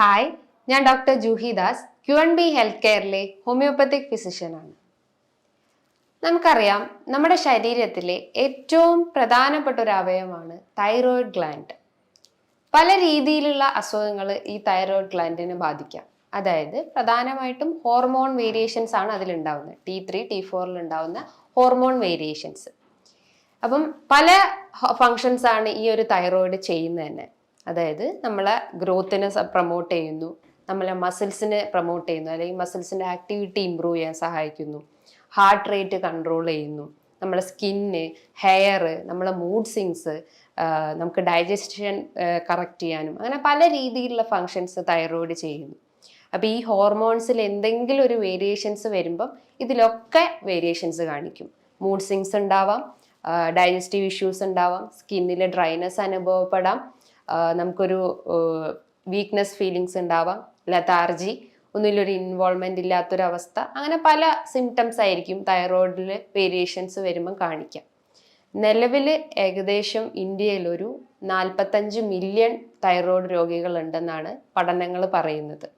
Hi, ഞാൻ doctor Juhi Das, Q&B health കെയറിലെ homeopathic ഫിസിഷ്യനാണ്. നമുക്കറിയാം, നമ്മുടെ ശരീരത്തിലെ ഏറ്റവും പ്രധാനപ്പെട്ട ഒരു അവയവമാണ് തൈറോയിഡ് ഗ്ലാൻഡ്. പല രീതിയിലുള്ള അസുഖങ്ങൾ ഈ തൈറോയിഡ് ഗ്ലാൻഡിനെ ബാധിക്കാം. അതായത് പ്രധാനമായിട്ടും ഹോർമോൺ വേരിയേഷൻസ് ആണ് അതിലുണ്ടാവുന്നത്. T3, T4 ഉണ്ടാവുന്ന ഹോർമോൺ വേരിയേഷൻസ്. അപ്പം പല ഫങ്ഷൻസ് ആണ് ഈ ഒരു തൈറോയിഡ് ചെയ്യുന്നത് തന്നെ. അതായത് നമ്മളെ ഗ്രോത്തിനെ പ്രൊമോട്ട് ചെയ്യുന്നു, നമ്മളെ മസിൽസിനെ പ്രൊമോട്ട് ചെയ്യുന്നു, അല്ലെങ്കിൽ മസിൽസിൻ്റെ ആക്ടിവിറ്റി ഇമ്പ്രൂവ് ചെയ്യാൻ സഹായിക്കുന്നു, ഹാർട്ട് റേറ്റ് കൺട്രോൾ ചെയ്യുന്നു, നമ്മളെ സ്കിന്ന്, ഹെയർ, നമ്മളെ മൂഡ് സ്വിങ്സ്, നമുക്ക് ഡൈജഷൻ കറക്റ്റ് ചെയ്യാനും അങ്ങനെ പല രീതിയിലുള്ള ഫങ്ഷൻസ് തൈറോയിഡ് ചെയ്യുന്നു. അപ്പോൾ ഈ ഹോർമോൺസിൽ എന്തെങ്കിലും ഒരു വേരിയേഷൻസ് വരുമ്പം ഇതിലൊക്കെ വേരിയേഷൻസ് കാണിക്കും. മൂഡ് സ്വിങ്സ് ഉണ്ടാവാം, ഡൈജസ്റ്റീവ് ഇഷ്യൂസ് ഉണ്ടാവാം, സ്കിന്നിൽ ഡ്രൈനെസ് അനുഭവപ്പെടാം, നമുക്കൊരു വീക്ക്നെസ് ഫീലിങ്സ് ഉണ്ടാവാം, ലതാർജി, ഒന്നിലൊരു ഇൻവോൾവ്മെന്റ് ഇല്ലാത്തൊരവസ്ഥ, അങ്ങനെ പല സിംറ്റംസ് ആയിരിക്കും തൈറോയിഡിൽ വേരിയേഷൻസ് വരുമ്പം കാണിക്കാം. നിലവിൽ ഏകദേശം ഇന്ത്യയിൽ ഒരു 45 മില്യൺ തൈറോയിഡ് രോഗികളുണ്ടെന്നാണ് പഠനങ്ങൾ പറയുന്നത്.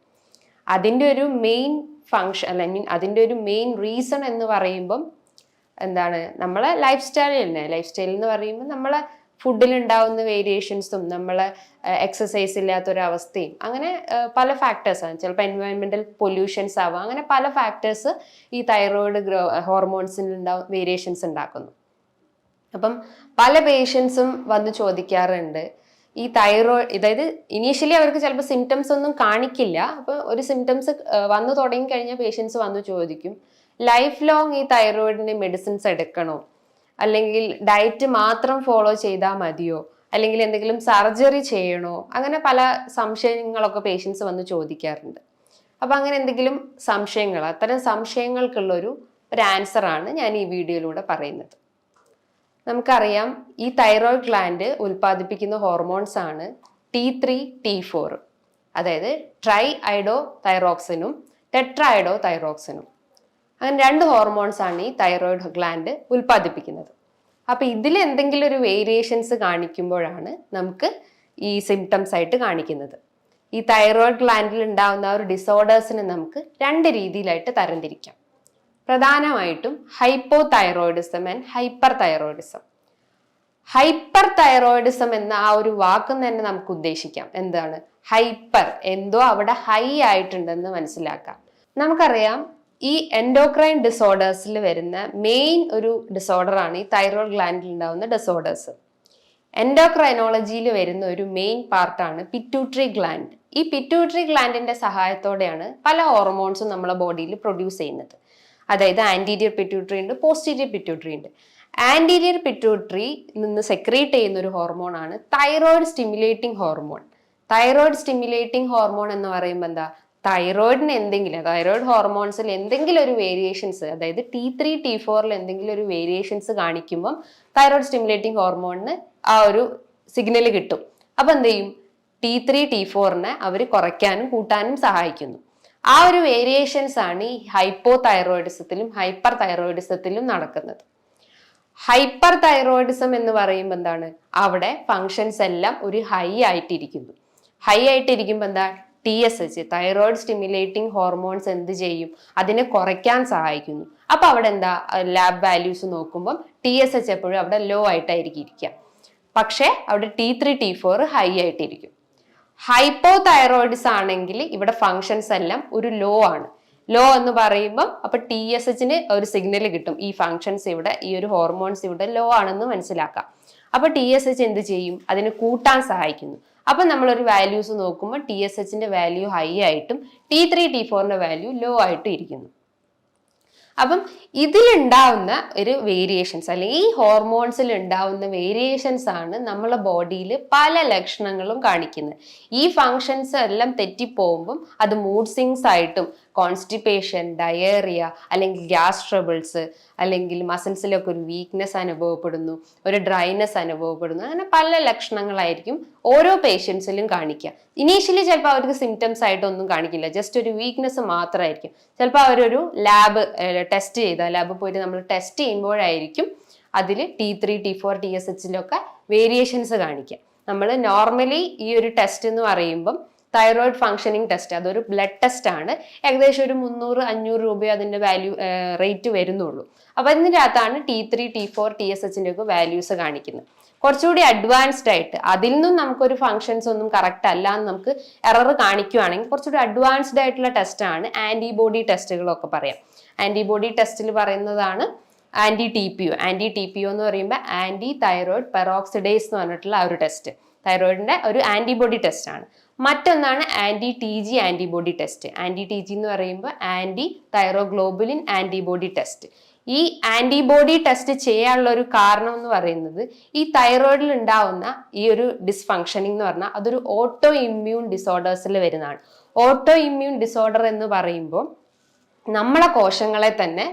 അതിൻ്റെ ഒരു മെയിൻ ഫങ്ഷൻ അല്ലെങ്കിൽ അതിൻ്റെ ഒരു മെയിൻ റീസൺ എന്ന് പറയുമ്പം എന്താണ്, നമ്മളെ ലൈഫ് സ്റ്റൈൽ തന്നെ. ലൈഫ് സ്റ്റൈൽ എന്ന് പറയുമ്പോൾ നമ്മളെ ഫുഡിൽ ഉണ്ടാവുന്ന വേരിയേഷൻസും, നമ്മളെ എക്സസൈസ് ഇല്ലാത്തൊരവസ്ഥയും, അങ്ങനെ പല ഫാക്ടേഴ്സാണ്. ചിലപ്പോൾ എൻവയോൺമെൻറ്റൽ പൊല്യൂഷൻസ് ആവാം, അങ്ങനെ പല ഫാക്ടേഴ്സ് ഈ തൈറോയിഡ് ഹോർമോൺസിൽ വേരിയേഷൻസ് ഉണ്ടാക്കുന്നു. അപ്പം പല പേഷ്യൻസും വന്ന് ചോദിക്കാറുണ്ട്, ഈ തൈറോയിഡ്, അതായത് ഇനീഷ്യലി അവർക്ക് ചിലപ്പോൾ സിംറ്റംസ് ഒന്നും കാണിക്കില്ല. അപ്പോൾ ഒരു സിംറ്റംസ് വന്നു തുടങ്ങി കഴിഞ്ഞാൽ പേഷ്യൻസ് വന്ന് ചോദിക്കും, ലൈഫ് ലോങ് ഈ തൈറോയിഡിന് മെഡിസിൻസ് എടുക്കണോ, അല്ലെങ്കിൽ ഡയറ്റ് മാത്രം ഫോളോ ചെയ്താൽ മതിയോ, അല്ലെങ്കിൽ എന്തെങ്കിലും സർജറി ചെയ്യണോ, അങ്ങനെ പല സംശയങ്ങളൊക്കെ പേഷ്യൻസ് വന്ന് ചോദിക്കാറുണ്ട്. അപ്പം അങ്ങനെ എന്തെങ്കിലും സംശയങ്ങൾ, അത്തരം സംശയങ്ങൾക്കുള്ളൊരു ആൻസറാണ് ഞാൻ ഈ വീഡിയോയിലൂടെ പറയുന്നത്. നമുക്കറിയാം, ഈ തൈറോയിഡ് ഗ്ലാൻഡ് ഉൽപ്പാദിപ്പിക്കുന്ന ഹോർമോൺസ് ആണ് T3, T4. അതായത് ട്രൈ ഐഡോ തൈറോക്സിനും ടെട്രാഐഡോ തൈറോക്സിനും. അങ്ങനെ 2 ഹോർമോൺസ് ആണ് ഈ തൈറോയിഡ് ഗ്ലാൻഡ് ഉൽപ്പാദിപ്പിക്കുന്നത്. അപ്പോൾ ഇതിൽ എന്തെങ്കിലും ഒരു വേരിയേഷൻസ് കാണിക്കുമ്പോഴാണ് നമുക്ക് ഈ സിംറ്റംസ് ആയിട്ട് കാണിക്കുന്നത്. ഈ തൈറോയിഡ് ഗ്ലാൻഡിൽ ഉണ്ടാകുന്ന ഒരു ഡിസോർഡേഴ്സിനെ നമുക്ക് 2 രീതിയിലായിട്ട് തരംതിരിക്കാം. പ്രധാനമായിട്ടും hypo thyroidism and hyper thyroidism. Hyper thyroidism എന്ന ആ ഒരു വാക്കും തന്നെ നമുക്ക് ഉദ്ദേശിക്കാം. എന്താണ് ഹൈപ്പർ? എന്തോ അവിടെ ഹൈ ആയിട്ടുണ്ടെന്ന് മനസ്സിലാക്കാം. നമുക്കറിയാം, ഈ എൻഡോക്രൈൻ ഡിസോർഡേഴ്സിൽ വരുന്ന മെയിൻ ഒരു ഡിസോർഡറാണ് ഈ തൈറോയിഡ് ഗ്ലാൻഡിൽ ഉണ്ടാകുന്ന ഡിസോർഡേഴ്സ്. എൻഡോക്രൈനോളജിയിൽ വരുന്ന ഒരു മെയിൻ പാർട്ടാണ് പിറ്റ്യൂട്ടറി ഗ്ലാൻഡ്. ഈ പിറ്റ്യൂട്ടറി ഗ്ലാൻഡിന്റെ സഹായത്തോടെയാണ് പല ഹോർമോൺസും നമ്മളെ ബോഡിയിൽ പ്രൊഡ്യൂസ് ചെയ്യുന്നത്. അതായത് ആന്റീരിയർ പിറ്റ്യൂട്ടറി ഉണ്ട്, പോസ്റ്റീരിയർ പിറ്റ്യൂട്ടറി ഉണ്ട്. ആന്റീരിയർ പിറ്റ്യൂട്ടറി നിന്ന് സെക്രീറ്റ് ചെയ്യുന്ന ഒരു ഹോർമോൺ ആണ് thyroid stimulating hormone. Thyroid stimulating hormone എന്ന് പറയുമ്പോൾ എന്താ, തൈറോയിഡിന് എന്തെങ്കിലും, തൈറോയിഡ് ഹോർമോൺസിൽ എന്തെങ്കിലും ഒരു വേരിയേഷൻസ്, അതായത് T3, T4 എന്തെങ്കിലും ഒരു വേരിയേഷൻസ് കാണിക്കുമ്പം തൈറോയിഡ് സ്റ്റിമുലേറ്റിംഗ് ഹോർമോണിന് ആ ഒരു സിഗ്നൽ കിട്ടും. അപ്പൊ എന്ത് ചെയ്യും, T3, T4 അവർ കുറയ്ക്കാനും കൂട്ടാനും സഹായിക്കുന്നു. ആ ഒരു വേരിയേഷൻസ് ആണ് ഈ ഹൈപ്പോ തൈറോയിഡിസത്തിലും ഹൈപ്പർ തൈറോയിഡിസത്തിലും നടക്കുന്നത്. ഹൈപ്പർ തൈറോയിഡിസം എന്ന് പറയുമ്പോൾ എന്താണ്, അവിടെ ഫങ്ഷൻസ് എല്ലാം ഒരു ഹൈ ആയിട്ടിരിക്കുന്നു. ഹൈ ആയിട്ടിരിക്കുമ്പോൾ എന്താ, TSH, തൈറോയിഡ് സ്റ്റിമുലേറ്റിംഗ് ഹോർമോൺസ് എന്ത് ചെയ്യും, അതിനെ കുറയ്ക്കാൻ സഹായിക്കുന്നു. അപ്പൊ അവിടെ എന്താ, ലാബ് വാല്യൂസ് നോക്കുമ്പോൾ TSH എപ്പോഴും അവിടെ ലോ ആയിട്ടായിരിക്കും ഇരിക്കുക. പക്ഷെ അവിടെ T3, T4 ഹൈ ആയിട്ടിരിക്കും. ഹൈപ്പോ തൈറോയിഡിസ് ആണെങ്കിൽ ഇവിടെ ഫങ്ഷൻസ് എല്ലാം ഒരു ലോ ആണ്. ലോ എന്ന് പറയുമ്പോൾ അപ്പൊ TSHന് ഒരു സിഗ്നൽ കിട്ടും, ഈ ഫങ്ഷൻസ് ഇവിടെ, ഈ ഒരു ഹോർമോൺസ് ഇവിടെ ലോ ആണെന്ന് മനസ്സിലാക്കാം. അപ്പൊ TSH എന്ത് ചെയ്യും, അതിനെ കൂട്ടാൻ സഹായിക്കുന്നു. അപ്പൊ നമ്മളൊരു വാല്യൂസ് നോക്കുമ്പോൾ TSHന്റെ വാല്യൂ ഹൈ ആയിട്ടും T3, T4 വാല്യൂ ലോ ആയിട്ടും ഇരിക്കുന്നു. അപ്പം ഇതിലുണ്ടാവുന്ന ഒരു വേരിയേഷൻസ്, അല്ലെങ്കിൽ ഈ ഹോർമോൺസിൽ ഉണ്ടാവുന്ന വേരിയേഷൻസ് ആണ് നമ്മളെ ബോഡിയിൽ പല ലക്ഷണങ്ങളും കാണിക്കുന്നത്. ഈ ഫങ്ഷൻസ് എല്ലാം തെറ്റിപ്പോകുമ്പം അത് മൂഡ് സ്വിങ്സ് ആയിട്ടും, കോൺസ്റ്റിപ്പേഷൻ, ഡയേറിയ, അല്ലെങ്കിൽ ഗ്യാസ് ട്രബിൾസ്, അല്ലെങ്കിൽ മസിൽസിലൊക്കെ ഒരു വീക്ക്നെസ് അനുഭവപ്പെടുന്നു, ഒരു ഡ്രൈനെസ് അനുഭവപ്പെടുന്നു, അങ്ങനെ പല ലക്ഷണങ്ങളായിരിക്കും ഓരോ പേഷ്യൻസിലും കാണിക്കുക. ഇനീഷ്യലി ചിലപ്പോൾ അവർക്ക് സിംറ്റംസ് ആയിട്ടൊന്നും കാണിക്കില്ല, ജസ്റ്റ് ഒരു വീക്ക്നെസ് മാത്രമായിരിക്കും. ചിലപ്പോൾ അവരൊരു ടെസ്റ്റ് ചെയ്താൽ, ലാബിൽ പോയിട്ട് നമ്മൾ ടെസ്റ്റ് ചെയ്യുമ്പോഴായിരിക്കും അതിൽ T3, T4, TSHലൊക്കെ വേരിയേഷൻസ് കാണിക്കുക. നമ്മൾ നോർമലി ഈ ഒരു ടെസ്റ്റ് എന്ന് പറയുമ്പം തൈറോയിഡ് ഫംഗ്ഷനിങ് ടെസ്റ്റ്. അതൊരു ബ്ലഡ് ടെസ്റ്റ് ആണ്. ഏകദേശം ഒരു 300-500 രൂപയോ അതിന്റെ റേറ്റ് വരുന്നുള്ളൂ. അപ്പൊ ഇതിൻ്റെ അകത്താണ് T3, T4, TSH ഒക്കെ വാല്യൂസ് കാണിക്കുന്നത്. കുറച്ചുകൂടി അഡ്വാൻസ്ഡ് ആയിട്ട് അതിൽ നിന്നും നമുക്കൊരു ഫംഗ്ഷൻസ് ഒന്നും കറക്റ്റ് അല്ല എന്ന് നമുക്ക് എറർ കാണിക്കുകയാണെങ്കിൽ കുറച്ചുകൂടി അഡ്വാൻസ്ഡ് ആയിട്ടുള്ള ടെസ്റ്റ് ആണ് ആന്റിബോഡി ടെസ്റ്റുകളൊക്കെ പറയാം. ആന്റിബോഡി ടെസ്റ്റിൽ പറയുന്നതാണ് ആന്റി-TPO എന്ന് പറയുമ്പോൾ ആന്റി തൈറോയിഡ് പെറോക്സിഡേസ് എന്ന് പറഞ്ഞിട്ടുള്ള ആ ഒരു ടെസ്റ്റ്. തൈറോയിഡിന്റെ ഒരു ആന്റിബോഡി ടെസ്റ്റ് ആണ്. മറ്റൊന്നാണ് ആന്റി-TG ആന്റിബോഡി ടെസ്റ്റ്. ആന്റി-TG എന്ന് പറയുമ്പോൾ ആന്റി തൈറോഗ്ലോബുലിൻ ആന്റിബോഡി ടെസ്റ്റ്. ഈ ആന്റിബോഡി ടെസ്റ്റ് ചെയ്യാനുള്ള ഒരു കാരണം എന്ന് പറയുന്നത് ഈ തൈറോയിഡിൽ ഉണ്ടാവുന്ന ഈ ഒരു ഡിസ്ഫങ്ഷനിങ് എന്ന് പറഞ്ഞാൽ അതൊരു ഓട്ടോ ഇമ്മ്യൂൺ ഡിസോർഡേഴ്സിൽ വരുന്നതാണ്. ഓട്ടോ ഇമ്മ്യൂൺ ഡിസോർഡർ എന്ന് പറയുമ്പോൾ നമ്മളെ കോശങ്ങളെ തന്നെ,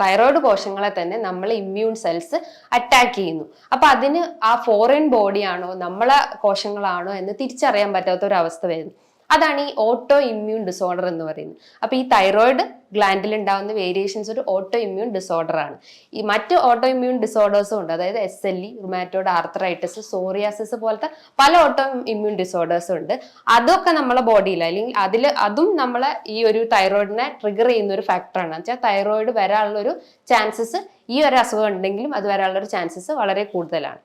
തൈറോയിഡ് കോശങ്ങളെ തന്നെ നമ്മളെ ഇമ്മ്യൂൺ സെൽസ് അറ്റാക്ക് ചെയ്യുന്നു. അപ്പൊ അതിന് ആ ഫോറിൻ ബോഡിയാണോ നമ്മളെ കോശങ്ങളാണോ എന്ന് തിരിച്ചറിയാൻ പറ്റാത്ത ഒരു അവസ്ഥ വരുന്നു. അതാണ് ഈ ഓട്ടോ ഇമ്മ്യൂൺ ഡിസോർഡർ എന്ന് പറയുന്നത്. അപ്പൊ ഈ തൈറോയിഡ് ഗ്ലാൻഡിൽ ഉണ്ടാകുന്ന വേരിയേഷൻസ് ഒരു ഓട്ടോ ഇമ്മ്യൂൺ ഡിസോർഡർ ആണ്. ഈ മറ്റ് ഓട്ടോ ഇമ്മ്യൂൺ ഡിസോർഡേഴ്സും ഉണ്ട്. അതായത് SLE, റുമാറ്റോയ്ഡ് ആർത്രൈറ്റിസ്, സോറിയാസിസ് പോലത്തെ പല ഓട്ടോ ഇമ്മ്യൂൺ ഡിസോർഡേഴ്സും ഉണ്ട്. അതൊക്കെ നമ്മളെ ബോഡിയിൽ അല്ലെങ്കിൽ അതും നമ്മളെ ഈ ഒരു തൈറോയിഡിനെ ട്രിഗർ ചെയ്യുന്ന ഒരു ഫാക്ടറാണ്. വെച്ചാൽ തൈറോയിഡ് വരാനുള്ള ഒരു ചാൻസസ്, ഈ ഒരു അസുഖം ഉണ്ടെങ്കിലും അത് വരാനുള്ള ഒരു ചാൻസസ് വളരെ കൂടുതലാണ്.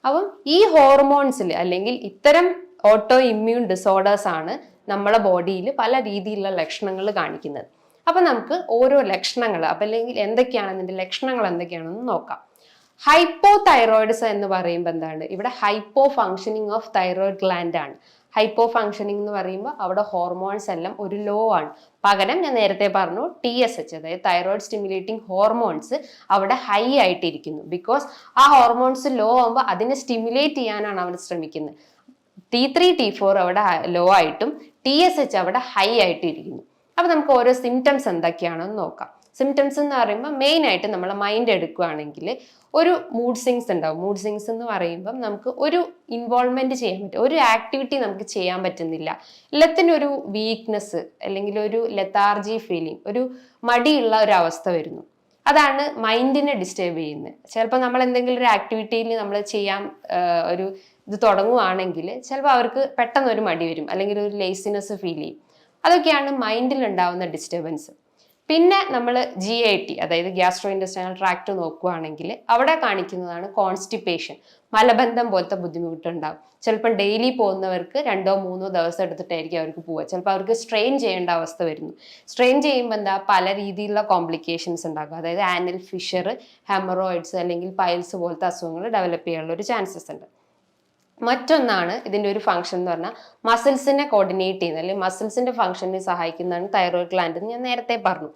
അപ്പം ഈ ഹോർമോൺസിൽ അല്ലെങ്കിൽ ഇത്തരം ഓട്ടോ ഇമ്മ്യൂൺ ഡിസോർഡേഴ്സ് ആണ് നമ്മളെ ബോഡിയിൽ പല രീതിയിലുള്ള ലക്ഷണങ്ങൾ കാണിക്കുന്നത്. അപ്പൊ നമുക്ക് ഓരോ ലക്ഷണങ്ങൾ അല്ലെങ്കിൽ എന്തൊക്കെയാണ് ഇതിന്റെ ലക്ഷണങ്ങൾ എന്തൊക്കെയാണെന്ന് നോക്കാം. ഹൈപ്പോ തൈറോയിഡിസം എന്ന് പറയുമ്പോൾ എന്താണ്? ഇവിടെ hypo functioning of thyroid gland ആണ്. ഹൈപ്പോ ഫങ്ഷനിങ് എന്ന് പറയുമ്പോൾ അവിടെ ഹോർമോൺസ് എല്ലാം ഒരു ലോ ആണ്. പകരം ഞാൻ നേരത്തെ പറഞ്ഞു TSH അതായത് തൈറോയിഡ് സ്റ്റിമുലേറ്റിംഗ് ഹോർമോൺസ് അവിടെ ഹൈ ആയിട്ടിരിക്കുന്നു. ബിക്കോസ് ആ ഹോർമോൺസ് ലോ ആകുമ്പോൾ അതിനെ സ്റ്റിമുലേറ്റ് ചെയ്യാനാണ് അവർ ശ്രമിക്കുന്നത്. T3, T4 അവിടെ ലോ ആയിട്ടും TSH അവിടെ ഹൈ ആയിട്ട് ഇരിക്കുന്നു. അപ്പൊ നമുക്ക് ഓരോ സിംറ്റംസ് എന്തൊക്കെയാണെന്ന് നോക്കാം. സിംറ്റംസ് എന്ന് പറയുമ്പോൾ മെയിൻ ആയിട്ട് നമ്മളെ മൈൻഡ് എടുക്കുകയാണെങ്കിൽ ഒരു മൂഡ് സ്വിങ്സ് ഉണ്ടാവും. മൂഡ് സ്വിങ്സ് എന്ന് പറയുമ്പം നമുക്ക് ഒരു ഇൻവോൾവ്മെന്റ് ചെയ്യാൻ പറ്റും, ഒരു ആക്ടിവിറ്റി നമുക്ക് ചെയ്യാൻ പറ്റുന്നില്ല, എല്ലാത്തിനും ഒരു വീക്ക്നെസ് അല്ലെങ്കിൽ ഒരു ലെത്താർജി ഫീലിംഗ്, ഒരു മടിയുള്ള ഒരു അവസ്ഥ വരുന്നു. അതാണ് മൈൻഡിനെ ഡിസ്റ്റർബ് ചെയ്യുന്നത്. ചിലപ്പോൾ നമ്മൾ എന്തെങ്കിലും ഒരു ആക്ടിവിറ്റിയിൽ നമ്മൾ ചെയ്യാൻ ഒരു ഇത് തുടങ്ങുവാണെങ്കിൽ ചിലപ്പോൾ അവർക്ക് പെട്ടെന്ന് ഒരു മടി വരും, അല്ലെങ്കിൽ ഒരു ലേസിനെസ് ഫീൽ ചെയ്യും. അതൊക്കെയാണ് മൈൻഡിൽ ഉണ്ടാവുന്ന ഡിസ്റ്റർബൻസ്. പിന്നെ നമ്മൾ GIT അതായത് ഗ്യാസ്ട്രോ ഇൻറ്റെസ്റ്റൈനൽ ട്രാക്ട് നോക്കുകയാണെങ്കിൽ അവിടെ കാണിക്കുന്നതാണ് കോൺസ്റ്റിപ്പേഷൻ, മലബന്ധം പോലത്തെ ബുദ്ധിമുട്ടുണ്ടാവും. ചിലപ്പം ഡെയിലി പോകുന്നവർക്ക് 2-3 ദിവസം എടുത്തിട്ടായിരിക്കും അവർക്ക് പോവുക. ചിലപ്പോൾ അവർക്ക് സ്ട്രെയിൻ ചെയ്യേണ്ട അവസ്ഥ വരുന്നു. സ്ട്രെയിൻ ചെയ്യുമ്പോൾ എന്താ പല രീതിയിലുള്ള കോംപ്ലിക്കേഷൻസ് ഉണ്ടാകും. അതായത് ആനൽ ഫിഷർ, ഹെമറോയിഡ്സ് അല്ലെങ്കിൽ പൈൽസ് പോലത്തെ അസുഖങ്ങൾ ഡെവലപ്പ് ചെയ്യാനുള്ള ഒരു ചാൻസസ് ഉണ്ട്. മറ്റൊന്നാണ് ഇതിന്റെ ഒരു ഫംഗ്ഷൻ എന്ന് പറഞ്ഞാൽ മസിൽസിനെ കോർഡിനേറ്റ് ചെയ്യുന്നത് അല്ലെങ്കിൽ മസിൽസിന്റെ ഫംഗ്ഷനെ സഹായിക്കുന്നതാണ് തൈറോയിഡ് ഗ്ലാൻഡ് എന്ന് ഞാൻ നേരത്തെ പറഞ്ഞു.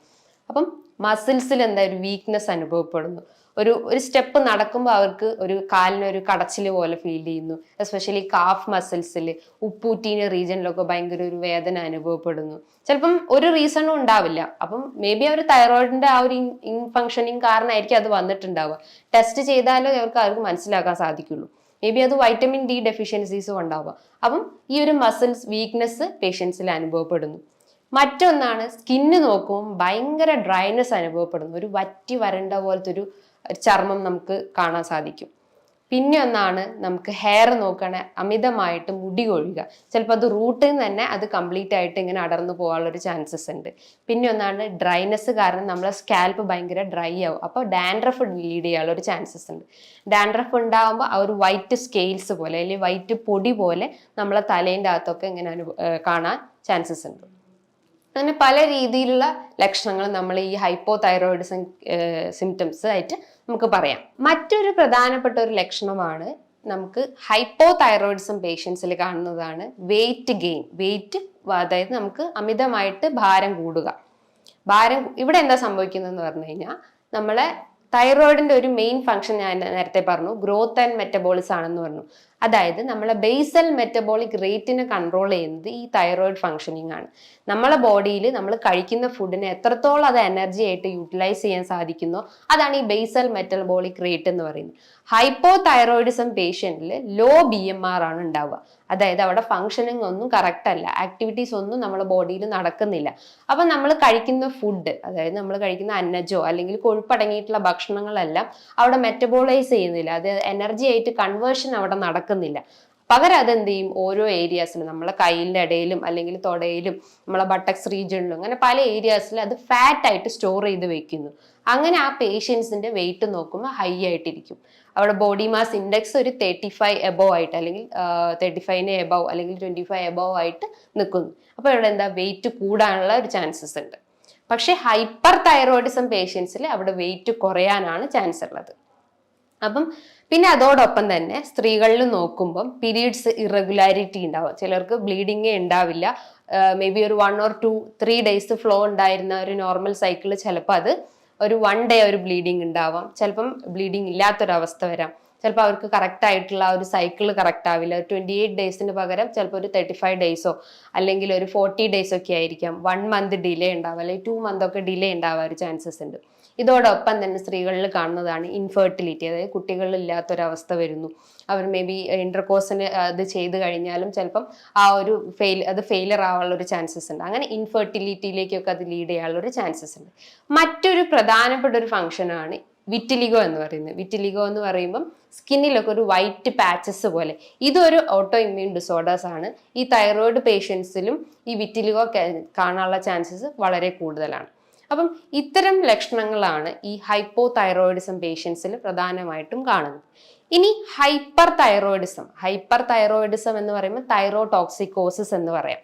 അപ്പം മസിൽസിൽ എന്താ ഒരു വീക്ക്നെസ് അനുഭവപ്പെടുന്നു. ഒരു സ്റ്റെപ്പ് നടക്കുമ്പോൾ അവർക്ക് ഒരു കാലിനൊരു കടച്ചിൽ പോലെ ഫീൽ ചെയ്യുന്നു. എസ്പെഷ്യലി കാഫ് മസിൽസിൽ, ഉപ്പൂറ്റീന റീജിയനിലൊക്കെ ഭയങ്കര ഒരു വേദന അനുഭവപ്പെടുന്നു. ചിലപ്പം ഒരു റീസണും ഉണ്ടാവില്ല. അപ്പം മേ ബി അവർ തൈറോയിഡിന്റെ ആ ഒരു ഇൻഫങ്ഷനിങ് കാരണമായിരിക്കും അത് വന്നിട്ടുണ്ടാവുക. ടെസ്റ്റ് ചെയ്താലേ അവർക്ക് മനസ്സിലാക്കാൻ സാധിക്കുള്ളൂ. മേ ബി അത് വൈറ്റമിൻ D ഡെഫിഷ്യൻസീസും ഉണ്ടാവുക. അപ്പം ഈ ഒരു മസിൽസ് വീക്ക്നെസ് പേഷ്യൻസിൽ അനുഭവപ്പെടുന്നു. മറ്റൊന്നാണ് സ്കിന്ന് നോക്കുമ്പോൾ ഭയങ്കര ഡ്രൈനെസ് അനുഭവപ്പെടുന്നു. ഒരു വറ്റി വരണ്ട പോലത്തെ ഒരു ചർമ്മം നമുക്ക് കാണാൻ സാധിക്കും. പിന്നെ ഒന്നാണ് നമുക്ക് ഹെയർ നോക്കണേ അമിതമായിട്ട് മുടി കൊഴിയുക. ചിലപ്പോൾ അത് റൂട്ടിൽ നിന്ന് തന്നെ അത് കംപ്ലീറ്റ് ആയിട്ട് ഇങ്ങനെ അടർന്നു പോകാനുള്ള ഒരു ചാൻസസ് ഉണ്ട്. പിന്നെ ഒന്നാണ് ഡ്രൈനെസ് കാരണം നമ്മളെ സ്കാൽപ്പ് ഭയങ്കര ഡ്രൈ ആവും. അപ്പോൾ ഡാൻഡ്രഫ് ലീഡ് ചെയ്യാനുള്ള ഒരു ചാൻസസ് ഉണ്ട്. ഡാൻഡ്രഫ് ഉണ്ടാകുമ്പോൾ ആ ഒരു വൈറ്റ് സ്കെയിൽസ് പോലെ അല്ലെങ്കിൽ വൈറ്റ് പൊടി പോലെ നമ്മളെ തലേൻ്റെ അകത്തൊക്കെ ഇങ്ങനെ കാണാൻ ചാൻസസ് ഉണ്ട്. അങ്ങനെ പല രീതിയിലുള്ള ലക്ഷണങ്ങൾ നമ്മൾ ഈ ഹൈപ്പോ തൈറോയിഡിസം സിംറ്റംസ് ആയിട്ട് നമുക്ക് പറയാം. മറ്റൊരു പ്രധാനപ്പെട്ട ഒരു ലക്ഷണമാണ് നമുക്ക് ഹൈപ്പോ തൈറോയിഡിസം പേഷ്യൻസിൽ കാണുന്നതാണ് വെയിറ്റ് ഗെയിൻ. വെയിറ്റ് അതായത് നമുക്ക് അമിതമായിട്ട് ഭാരം കൂടുക. ഇവിടെ എന്താ സംഭവിക്കുന്നതെന്ന് പറഞ്ഞു കഴിഞ്ഞാൽ നമ്മളെ തൈറോയിഡിന്റെ ഒരു മെയിൻ ഫംഗ്ഷൻ ഞാൻ നേരത്തെ പറഞ്ഞു ഗ്രോത്ത് ആൻഡ് മെറ്റബോളിസം ആണെന്ന് പറഞ്ഞു. അതായത് നമ്മളെ ബേസൽ മെറ്റബോളിക് റേറ്റിനെ കൺട്രോൾ ചെയ്യുന്നത് ഈ തൈറോയിഡ് ഫംഗ്ഷനിങ് ആണ്. നമ്മളെ ബോഡിയിൽ നമ്മൾ കഴിക്കുന്ന ഫുഡിനെ എത്രത്തോളം അത് എനർജി ആയിട്ട് യൂട്ടിലൈസ് ചെയ്യാൻ സാധിക്കുന്നോ അതാണ് ഈ ബേസൽ മെറ്റബോളിക് റേറ്റ് എന്ന് പറയുന്നത്. ഹൈപ്പോ തൈറോയിഡിസം പേഷ്യന്റിൽ ലോ BMR ആണ് ഉണ്ടാവുക. അതായത് അവിടെ ഫംഗ്ഷനിങ് ഒന്നും കറക്റ്റ് അല്ല, ആക്ടിവിറ്റീസ് ഒന്നും നമ്മുടെ ബോഡിയിൽ നടക്കുന്നില്ല. അപ്പൊ നമ്മൾ കഴിക്കുന്ന ഫുഡ്, അതായത് നമ്മൾ കഴിക്കുന്ന അന്നജോ അല്ലെങ്കിൽ കൊഴുപ്പടങ്ങിയിട്ടുള്ള ഭക്ഷണങ്ങളെല്ലാം അവിടെ മെറ്റബോളൈസ് ചെയ്യുന്നില്ല, അത് എനർജി ആയിട്ട് കൺവേർഷൻ അവിടെ നടക്കുന്നില്ല. പകരം അതെന്ത് ചെയ്യും, ഓരോ ഏരിയാസിലും നമ്മളെ കയ്യിൻ്റെ ഇടയിലും അല്ലെങ്കിൽ തൊടയിലും നമ്മളെ ബട്ടക്സ് റീജിയണിലും അങ്ങനെ പല ഏരിയാസിലും അത് ഫാറ്റ് ആയിട്ട് സ്റ്റോർ ചെയ്ത് വെക്കുന്നു. അങ്ങനെ ആ പേഷ്യൻസിന്റെ വെയിറ്റ് നോക്കുമ്പോൾ ഹൈ ആയിട്ടിരിക്കും. അവിടെ ബോഡി മാസ് ഇൻഡെക്സ് ഒരു 35 എബോവ് ആയിട്ട് അല്ലെങ്കിൽ 35 എബോവ് അല്ലെങ്കിൽ 25 എബോവ് ആയിട്ട് നിൽക്കുന്നു. അപ്പോൾ ഇവിടെ എന്താ, വെയിറ്റ് കൂടാനുള്ള ഒരു ചാൻസസ് ഉണ്ട്. പക്ഷെ ഹൈപ്പർ തൈറോയിഡിസം പേഷ്യൻസിൽ അവിടെ വെയിറ്റ് കുറയാനാണ് ചാൻസ് ഉള്ളത്. അപ്പം പിന്നെ അതോടൊപ്പം തന്നെ സ്ത്രീകളിൽ നോക്കുമ്പം പീരീഡ്സ് ഇറഗുലാരിറ്റി ഉണ്ടാവും. ചിലർക്ക് ബ്ലീഡിങ്ങേ ഉണ്ടാവില്ല. മേ ബി ഒരു 1 or 2 3 days ഫ്ലോ ഉണ്ടായിരുന്ന ഒരു നോർമൽ സൈക്കിൾ ചിലപ്പോൾ അത് ഒരു 1 day ഒരു ബ്ലീഡിങ് ഉണ്ടാവാം. ചിലപ്പം ബ്ലീഡിങ് ഇല്ലാത്തൊരവസ്ഥ വരാം. ചിലപ്പോൾ അവർക്ക് കറക്റ്റ് ആയിട്ടുള്ള ഒരു സൈക്കിൾ കറക്റ്റ് ആവില്ല. 28 days പകരം ചിലപ്പോൾ ഒരു 35 days അല്ലെങ്കിൽ ഒരു 40 days ഒക്കെ ആയിരിക്കാം. 1 month ഡിലേ ഉണ്ടാവും, അല്ലെങ്കിൽ 2 month ഒക്കെ ഡിലേ ഉണ്ടാവാൻ ഒരു ചാൻസസ് ഉണ്ട്. ഇതോടൊപ്പം തന്നെ സ്ത്രീകളിൽ കാണുന്നതാണ് ഇൻഫെർട്ടിലിറ്റി, അതായത് കുട്ടികളില്ലാത്തൊരവസ്ഥ വരുന്നു. അവർ മേ ബി ഇന്റർകോഴ്സിന് അത് ചെയ്ത് കഴിഞ്ഞാലും ചിലപ്പം ആ ഒരു ഫെയിലിയർ ആവാനുള്ള ഒരു ചാൻസസ് ഉണ്ട്. അങ്ങനെ ഇൻഫെർട്ടിലിറ്റിയിലേക്കൊക്കെ അത് ലീഡ് ചെയ്യാനുള്ള ഒരു ചാൻസസ് ഉണ്ട്. മറ്റൊരു പ്രധാനപ്പെട്ട ഒരു ഫംഗ്ഷനാണ് വിറ്റിലിഗോ എന്ന് പറയുന്നത്. വിറ്റിലിഗോ എന്ന് പറയുമ്പം സ്കിന്നിലൊക്കെ ഒരു വൈറ്റ് പാച്ചസ് പോലെ, ഇതൊരു ഓട്ടോ ഇമ്മ്യൂൺ ഡിസോർഡേഴ്സ് ആണ്. ഈ തൈറോയിഡ് പേഷ്യൻസിലും ഈ വിറ്റിലിഗോ കാണാനുള്ള ചാൻസസ് വളരെ കൂടുതലാണ്. അപ്പം ഇത്തരം ലക്ഷണങ്ങളാണ് ഈ ഹൈപ്പോ തൈറോയിഡിസം പേഷ്യൻസിൽ പ്രധാനമായിട്ടും കാണുന്നത്. ഇനി ഹൈപ്പർ തൈറോയിഡിസം എന്ന് പറയുമ്പോൾ തൈറോടോക്സിക്കോസിസ് എന്ന് പറയാം.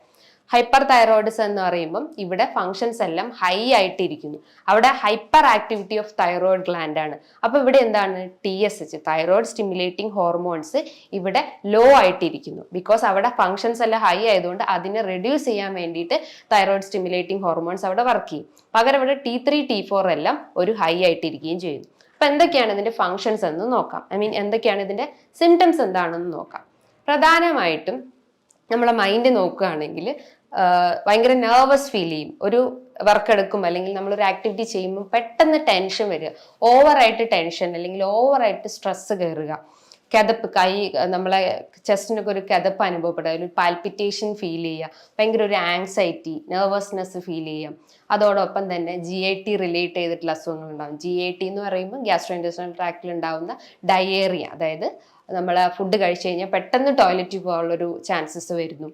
ഹൈപ്പർ തൈറോയിഡിസം എന്ന് പറയുമ്പം ഇവിടെ ഫങ്ഷൻസ് എല്ലാം ഹൈ ആയിട്ടിരിക്കുന്നു. അവിടെ hyper activity of thyroid gland ആണ്. അപ്പൊ ഇവിടെ എന്താണ്, TSH തൈറോയിഡ് സ്റ്റിമുലേറ്റിംഗ് ഹോർമോൺസ് ഇവിടെ ലോ ആയിട്ടിരിക്കുന്നു. ബിക്കോസ് അവിടെ ഫങ്ഷൻസ് എല്ലാം ഹൈ ആയതുകൊണ്ട് അതിനെ റെഡ്യൂസ് ചെയ്യാൻ വേണ്ടിയിട്ട് തൈറോയിഡ് സ്റ്റിമുലേറ്റിംഗ് ഹോർമോൺസ് അവിടെ വർക്ക് ചെയ്യും. പകരം ഇവിടെ T3 T4 എല്ലാം ഒരു ഹൈ ആയിട്ടിരിക്കുകയും ചെയ്യുന്നു. അപ്പൊ എന്തൊക്കെയാണ് ഇതിന്റെ ഫങ്ഷൻസ് എന്ന് നോക്കാം. എന്തൊക്കെയാണ് ഇതിന്റെ സിംറ്റംസ് എന്താണെന്ന് നോക്കാം. പ്രധാനമായിട്ടും നമ്മളെ മൈൻഡ് നോക്കുകയാണെങ്കിൽ ഭയങ്കര നെർവസ് ഫീൽ ചെയ്യും. ഒരു വർക്ക് എടുക്കുമ്പോൾ അല്ലെങ്കിൽ നമ്മളൊരു ആക്ടിവിറ്റി ചെയ്യുമ്പോൾ പെട്ടെന്ന് ടെൻഷൻ വരിക, ഓവറായിട്ട് ടെൻഷൻ അല്ലെങ്കിൽ ഓവറായിട്ട് സ്ട്രെസ് കയറുക, കിതപ്പ്, നമ്മളെ ചെസ്റ്റിനൊക്കെ ഒരു കിതപ്പ് അനുഭവപ്പെടുക, ഒരു പാൽപിറ്റേഷൻ ഫീൽ ചെയ്യുക, ഭയങ്കര ഒരു ആങ്സൈറ്റി, നെർവസ്നെസ് ഫീൽ ചെയ്യാം. അതോടൊപ്പം തന്നെ GIT റിലേറ്റ് ചെയ്തിട്ടുള്ള അസുഖങ്ങൾ ഉണ്ടാകും. GIT എന്ന് പറയുമ്പോൾ ഗ്യാസ്ട്രോ ഇൻറ്റെസ്റ്റിനൽ ട്രാക്റ്റിൽ ഉണ്ടാകുന്ന ഡയേറിയ, അതായത് നമ്മൾ ഫുഡ് കഴിച്ചു കഴിഞ്ഞാൽ പെട്ടെന്ന് ടോയ്ലറ്റിൽ പോകാനുള്ളൊരു ചാൻസസ് വരുന്നു.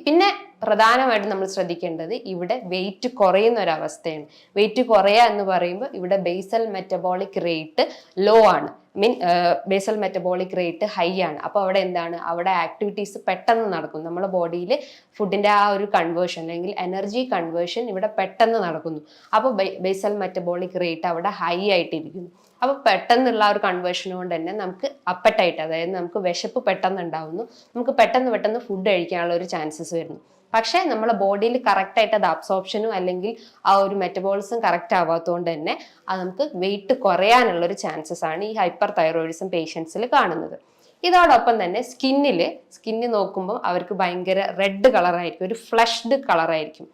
പിന്നെ പ്രധാനമായിട്ടും നമ്മൾ ശ്രദ്ധിക്കേണ്ടത് ഇവിടെ വെയിറ്റ് കുറയുന്ന ഒരവസ്ഥയാണ്. വെയിറ്റ് കുറയുക എന്ന് പറയുമ്പോൾ ഇവിടെ ബേസൽ മെറ്റബോളിക് റേറ്റ് ലോ ആണ്, ബേസൽ മെറ്റബോളിക് റേറ്റ് ഹൈ ആണ്. അപ്പോൾ അവിടെ എന്താണ്, അവിടെ ആക്ടിവിറ്റീസ് പെട്ടെന്ന് നടക്കും. നമ്മുടെ ബോഡിയിൽ ഫുഡിൻ്റെ ആ ഒരു കൺവേർഷൻ അല്ലെങ്കിൽ എനർജി കൺവേർഷൻ ഇവിടെ പെട്ടെന്ന് നടക്കുന്നു. അപ്പോൾ ബേസൽ മെറ്റബോളിക് റേറ്റ് അവിടെ ഹൈ ആയിട്ടിരിക്കുന്നു. അപ്പോൾ പെട്ടെന്നുള്ള ഒരു കൺവേർഷൻ കൊണ്ട് തന്നെ നമുക്ക് അപ്പറ്റൈറ്റ്, അതായത് നമുക്ക് വിശപ്പ് പെട്ടെന്ന് ഉണ്ടാവുന്നു, നമുക്ക് പെട്ടെന്ന് ഫുഡ് കഴിക്കാനുള്ള ഒരു ചാൻസസ് വരുന്നു. പക്ഷേ നമ്മുടെ ബോഡിയിൽ കറക്റ്റായിട്ട് അത് അബ്സോർപ്ഷനും അല്ലെങ്കിൽ ആ ഒരു മെറ്റബോളിസം കറക്റ്റ് ആവാത്തതുകൊണ്ട് തന്നെ അത് നമുക്ക് വെയിറ്റ് കുറയാനുള്ള ഒരു ചാൻസസ് ആണ് ഈ ഹൈപ്പർ തൈറോയിഡിസം പേഷ്യൻസിൽ കാണുന്നത്. ഇതോടൊപ്പം തന്നെ സ്കിന്ന് നോക്കുമ്പോൾ അവർക്ക് ഭയങ്കര റെഡ് കളറായിരിക്കും, ഒരു ഫ്ലഷ്ഡ് കളറായിരിക്കും.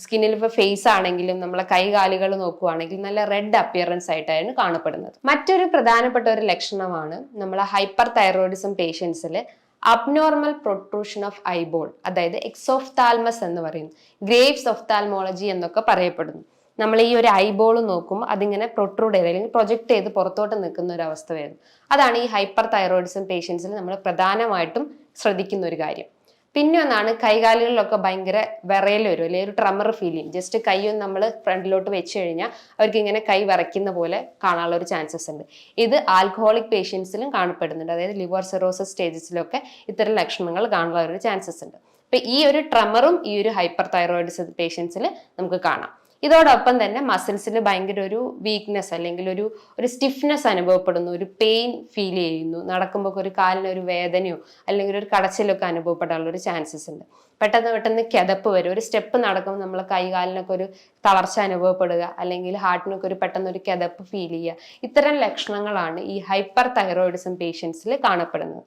സ്കിന്നിൽ ഇപ്പോൾ ഫേസ് ആണെങ്കിലും നമ്മളെ കൈകാലുകൾ നോക്കുവാണെങ്കിൽ നല്ല റെഡ് അപ്പിയറൻസ് ആയിട്ടാണ് കാണപ്പെടുന്നത്. മറ്റൊരു പ്രധാനപ്പെട്ട ഒരു ലക്ഷണമാണ് നമ്മളെ ഹൈപ്പർ തൈറോയിഡിസം പേഷ്യൻസിൽ അബ്നോർമൽ പ്രൊട്രൂഷൻ ഓഫ് ഐബോൾ, അതായത് എക്സോഫ്താൽമസ് എന്ന് പറയും, ഗ്രേവ്സ് ഒഫ്താൽമോളജി എന്നൊക്കെ പറയപ്പെടുന്നു. നമ്മൾ ഈ ഒരു ഐബോൾ നോക്കുമ്പോൾ അതിങ്ങനെ പ്രൊട്രൂഡ് ചെയ്ത് അല്ലെങ്കിൽ പ്രൊജക്ട് ചെയ്ത് പുറത്തോട്ട് നിൽക്കുന്ന ഒരു അവസ്ഥ വരുന്നു. അതാണ് ഈ ഹൈപ്പർ തൈറോയിഡിസം പേഷ്യൻസിൽ നമ്മൾ പ്രധാനമായിട്ടും ശ്രദ്ധിക്കുന്ന ഒരു കാര്യം. പിന്നെ ഒന്നാണ് കൈകാലുകളിലൊക്കെ ഭയങ്കര വിറയൽ വരും, അല്ലെങ്കിൽ ഒരു ട്രമർ ഫീൽ ചെയ്യും. ജസ്റ്റ് കൈയൊന്ന് നമ്മൾ ഫ്രണ്ടിലോട്ട് വെച്ച് കഴിഞ്ഞാൽ അവർക്ക് ഇങ്ങനെ കൈ വിറയ്ക്കുന്ന പോലെ കാണാനുള്ള ഒരു ചാൻസസ് ഉണ്ട്. ഇത് ആൽക്കഹോളിക് പേഷ്യൻസിലും കാണപ്പെടുന്നുണ്ട്, അതായത് ലിവർ സിറോസിസ് സ്റ്റേജസിലൊക്കെ ഇത്തരം ലക്ഷണങ്ങൾ കാണാനുള്ള ഒരു ചാൻസസ് ഉണ്ട്. അപ്പൊ ഈ ഒരു ട്രമറും ഈ ഒരു ഹൈപ്പർ തൈറോയിഡിസം പേഷ്യൻസിൽ നമുക്ക് കാണാം. ഇതോടൊപ്പം തന്നെ മസിൽസിൽ ഭയങ്കര ഒരു വീക്ക്നെസ് അല്ലെങ്കിൽ ഒരു സ്റ്റിഫ്നെസ് അനുഭവപ്പെടുന്നു, ഒരു പെയിൻ ഫീൽ ചെയ്യുന്നു, നടക്കുമ്പോൾ ഒരു കാലിന് ഒരു വേദനയോ അല്ലെങ്കിൽ ഒരു കടച്ചിലൊക്കെ അനുഭവപ്പെടാനുള്ള ഒരു ചാൻസസ് ഉണ്ട്. പെട്ടെന്ന് കിതപ്പ് വരും, ഒരു സ്റ്റെപ്പ് നടക്കുമ്പോൾ നമ്മളെ കൈകാലിനൊക്കെ ഒരു തളർച്ച അനുഭവപ്പെടുക, അല്ലെങ്കിൽ ഹാർട്ടിനൊക്കെ പെട്ടെന്നൊരു കിതപ്പ് ഫീൽ ചെയ്യുക. ഇത്തരം ലക്ഷണങ്ങളാണ് ഈ ഹൈപ്പർ തൈറോയിഡിസം പേഷ്യൻസിൽ കാണപ്പെടുന്നത്.